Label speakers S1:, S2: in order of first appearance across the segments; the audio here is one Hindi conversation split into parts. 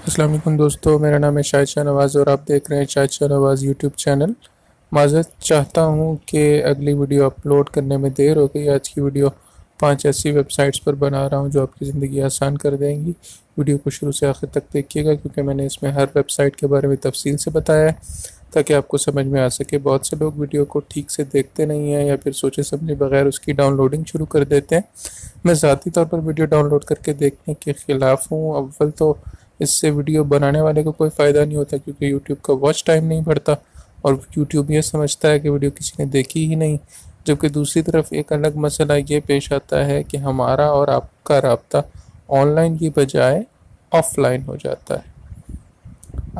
S1: अस्सलाम वालेकुम दोस्तों, मेरा नाम है शाहिद शाह नवाज़ और आप देख रहे हैं शाहिद शाह नवाज़ यूट्यूब चैनल। माज़रत चाहता हूँ कि अगली वीडियो अपलोड करने में देर हो गई। आज की वीडियो 5 ऐसी वेबसाइट्स पर बना रहा हूँ जो आपकी ज़िंदगी आसान कर देंगी। वीडियो को शुरू से आखिर तक देखिएगा क्योंकि मैंने इसमें हर वेबसाइट के बारे में तफसील से बताया है ताकि आपको समझ में आ सके। बहुत से लोग वीडियो को ठीक से देखते नहीं हैं या फिर सोचे समझे बगैर उसकी डाउनलोडिंग शुरू कर देते हैं। मैं ज़ाती तौर पर वीडियो डाउनलोड करके देखने के ख़िलाफ़ हूँ। अव्वल तो इससे वीडियो बनाने वाले को कोई फ़ायदा नहीं होता क्योंकि यूट्यूब का वॉच टाइम नहीं बढ़ता और यूट्यूब ये समझता है कि वीडियो किसी ने देखी ही नहीं। जबकि दूसरी तरफ एक अलग मसला ये पेश आता है कि हमारा और आपका राब्ता ऑनलाइन की बजाय ऑफलाइन हो जाता है।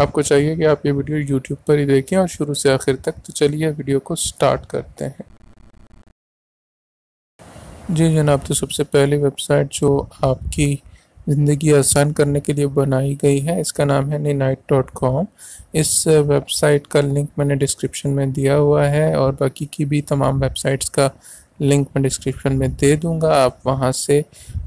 S1: आपको चाहिए कि आप ये वीडियो यूट्यूब पर ही देखें और शुरू से आखिर तक। तो चलिए वीडियो को स्टार्ट करते हैं। जी जनाब, तो सबसे पहली वेबसाइट जो आपकी ज़िंदगी आसान करने के लिए बनाई गई है इसका नाम है ninite.com। इस वेबसाइट का लिंक मैंने डिस्क्रिप्शन में दिया हुआ है और बाकी की भी तमाम वेबसाइट्स का लिंक मैं डिस्क्रिप्शन में दे दूंगा। आप वहां से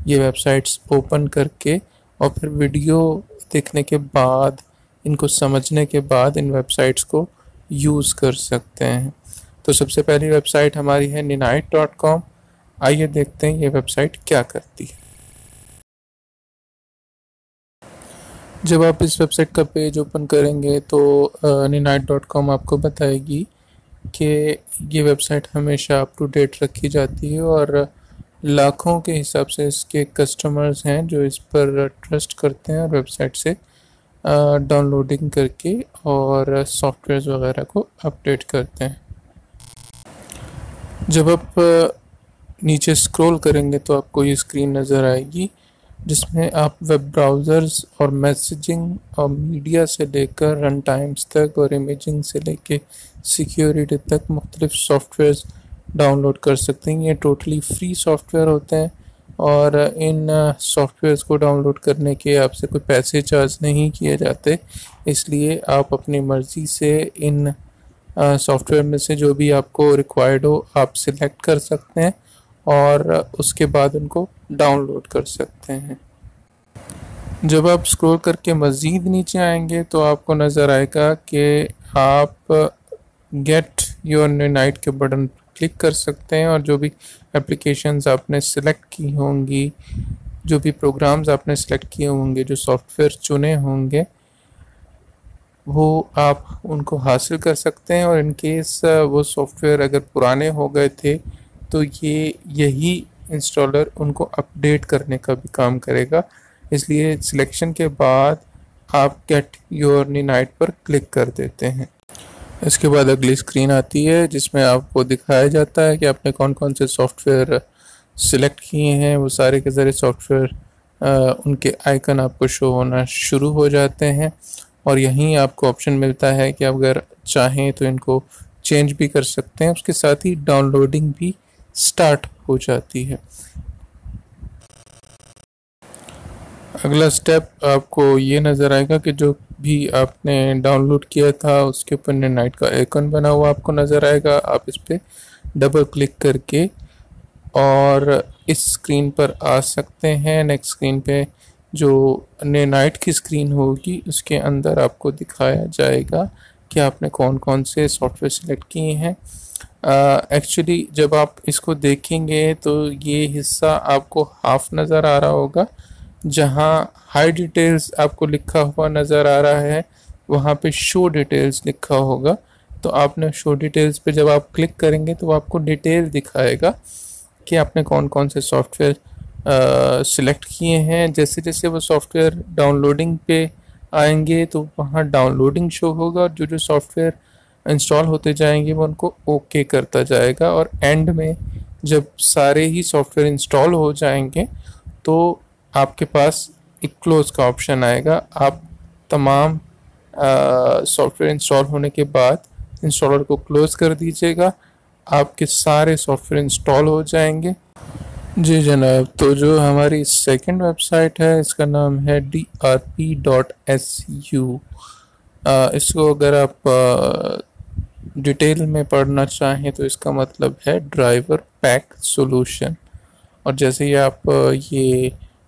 S1: ये वेबसाइट्स ओपन करके और फिर वीडियो देखने के बाद, इनको समझने के बाद इन वेबसाइट्स को यूज़ कर सकते हैं। तो सबसे पहली वेबसाइट हमारी है ninite.com। आइए देखते हैं ये वेबसाइट क्या करती है। जब आप इस वेबसाइट का पेज ओपन करेंगे तो ninite.com आपको बताएगी कि ये वेबसाइट हमेशा अप टू डेट रखी जाती है और लाखों के हिसाब से इसके कस्टमर्स हैं जो इस पर ट्रस्ट करते हैं और वेबसाइट से डाउनलोडिंग करके और सॉफ्टवेयर वगैरह को अपडेट करते हैं। जब आप नीचे स्क्रॉल करेंगे तो आपको ये स्क्रीन नज़र आएगी जिसमें आप वेब ब्राउज़र्स और मैसेजिंग और मीडिया से लेकर रन टाइम्स तक और इमेजिंग से लेकर सिक्योरिटी तक मुख्तलिफ सॉफ्टवेयर्स डाउनलोड कर सकते हैं। ये टोटली फ्री सॉफ्टवेयर होते हैं और इन सॉफ्टवेयर्स को डाउनलोड करने के आपसे कोई पैसे चार्ज नहीं किए जाते, इसलिए आप अपनी मर्ज़ी से इन सॉफ्टवेयर में से जो भी आपको रिक्वायर्ड हो आप सिलेक्ट कर सकते हैं और उसके बाद उनको डाउनलोड कर सकते हैं। जब आप स्क्रॉल करके मज़ीद नीचे आएंगे तो आपको नज़र आएगा कि आप गेट योर नाइट के बटन क्लिक कर सकते हैं और जो भी एप्लीकेशंस आपने सेलेक्ट की होंगी, जो भी प्रोग्राम्स आपने सेलेक्ट किए होंगे, जो सॉफ्टवेयर चुने होंगे, वो आप उनको हासिल कर सकते हैं। और इन केस वो सॉफ्टवेयर अगर पुराने हो गए थे तो यही इंस्टॉलर उनको अपडेट करने का भी काम करेगा, इसलिए सिलेक्शन के बाद आप गेट योर नाइट पर क्लिक कर देते हैं। इसके बाद अगली स्क्रीन आती है जिसमें आपको दिखाया जाता है कि आपने कौन कौन से सॉफ्टवेयर सिलेक्ट किए हैं। वो सारे के सारे सॉफ्टवेयर उनके आइकन आपको शो होना शुरू हो जाते हैं और यहीं आपको ऑप्शन मिलता है कि आप अगर चाहें तो इनको चेंज भी कर सकते हैं। उसके साथ ही डाउनलोडिंग भी स्टार्ट हो जाती है। अगला स्टेप आपको ये नज़र आएगा कि जो भी आपने डाउनलोड किया था उसके ऊपर नाइट का आइकन बना हुआ आपको नज़र आएगा। आप इस पर डबल क्लिक करके और इस स्क्रीन पर आ सकते हैं। नेक्स्ट स्क्रीन पे जो नाइट की स्क्रीन होगी उसके अंदर आपको दिखाया जाएगा कि आपने कौन कौन से सॉफ्टवेयर सेलेक्ट किए हैं। एक्चुअली जब आप इसको देखेंगे तो ये हिस्सा आपको हाफ नज़र आ रहा होगा, जहाँ हाई डिटेल्स आपको लिखा हुआ नज़र आ रहा है वहाँ पे शो डिटेल्स लिखा होगा। तो आपने शो डिटेल्स पे जब आप क्लिक करेंगे तो आपको डिटेल दिखाएगा कि आपने कौन कौन से सॉफ्टवेयर सिलेक्ट किए हैं। जैसे जैसे वो सॉफ्टवेयर डाउनलोडिंग पे आएंगे तो वहाँ डाउनलोडिंग शो होगा और जो जो सॉफ्टवेयर इंस्टॉल होते जाएंगे वो उनको ओके करता जाएगा और एंड में जब सारे ही सॉफ्टवेयर इंस्टॉल हो जाएंगे तो आपके पास एक क्लोज का ऑप्शन आएगा। आप तमाम सॉफ्टवेयर इंस्टॉल होने के बाद इंस्टॉलर को क्लोज कर दीजिएगा, आपके सारे सॉफ्टवेयर इंस्टॉल हो जाएंगे। जी जनाब, तो जो हमारी सेकंड वेबसाइट है इसका नाम है drp.su। इसको अगर आप डिटेल में पढ़ना चाहें तो इसका मतलब है ड्राइवर पैक सॉल्यूशन। और जैसे ही आप ये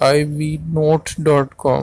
S1: privnote.com۔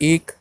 S1: 1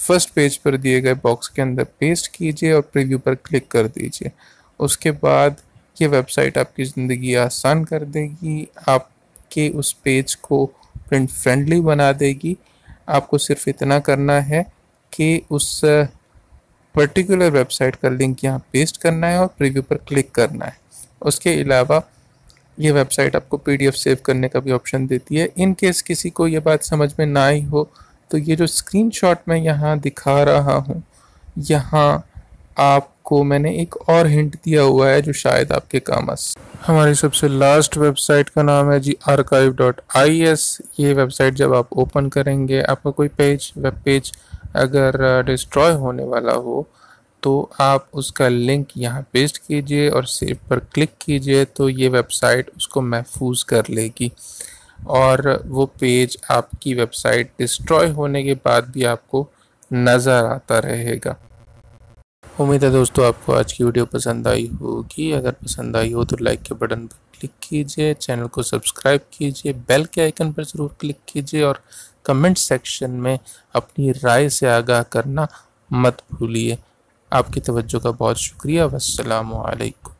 S1: फर्स्ट पेज पर दिए गए बॉक्स के अंदर पेस्ट कीजिए और प्रीव्यू पर क्लिक कर दीजिए। उसके बाद ये वेबसाइट आपकी ज़िंदगी आसान कर देगी, आपके उस पेज को प्रिंट फ्रेंडली बना देगी। आपको सिर्फ इतना करना है कि उस पर्टिकुलर वेबसाइट का लिंक यहाँ पेस्ट करना है और प्रीव्यू पर क्लिक करना है। उसके अलावा ये वेबसाइट आपको PDF सेव करने का भी ऑप्शन देती है। इन केस किसी को ये बात समझ में ना आई हो तो ये जो स्क्रीनशॉट मैं यहाँ दिखा रहा हूँ, यहाँ आपको मैंने एक और हिंट दिया हुआ है जो शायद आपके काम आ सके। हमारी सबसे लास्ट वेबसाइट का नाम है जी archive.is। ये वेबसाइट जब आप ओपन करेंगे, आपका कोई वेब पेज अगर डिस्ट्रॉय होने वाला हो तो आप उसका लिंक यहाँ पेस्ट कीजिए और सेव पर क्लिक कीजिए, तो ये वेबसाइट उसको महफूज कर लेगी और वो पेज आपकी वेबसाइट डिस्ट्रॉय होने के बाद भी आपको नज़र आता रहेगा। उम्मीद है दोस्तों आपको आज की वीडियो पसंद आई होगी। अगर पसंद आई हो तो लाइक के बटन पर क्लिक कीजिए, चैनल को सब्सक्राइब कीजिए, बेल के आइकन पर ज़रूर क्लिक कीजिए और कमेंट सेक्शन में अपनी राय से आगाह करना मत भूलिए। आपकी तवज्जो का बहुत शुक्रिया। वस्सलामु अलैकुम।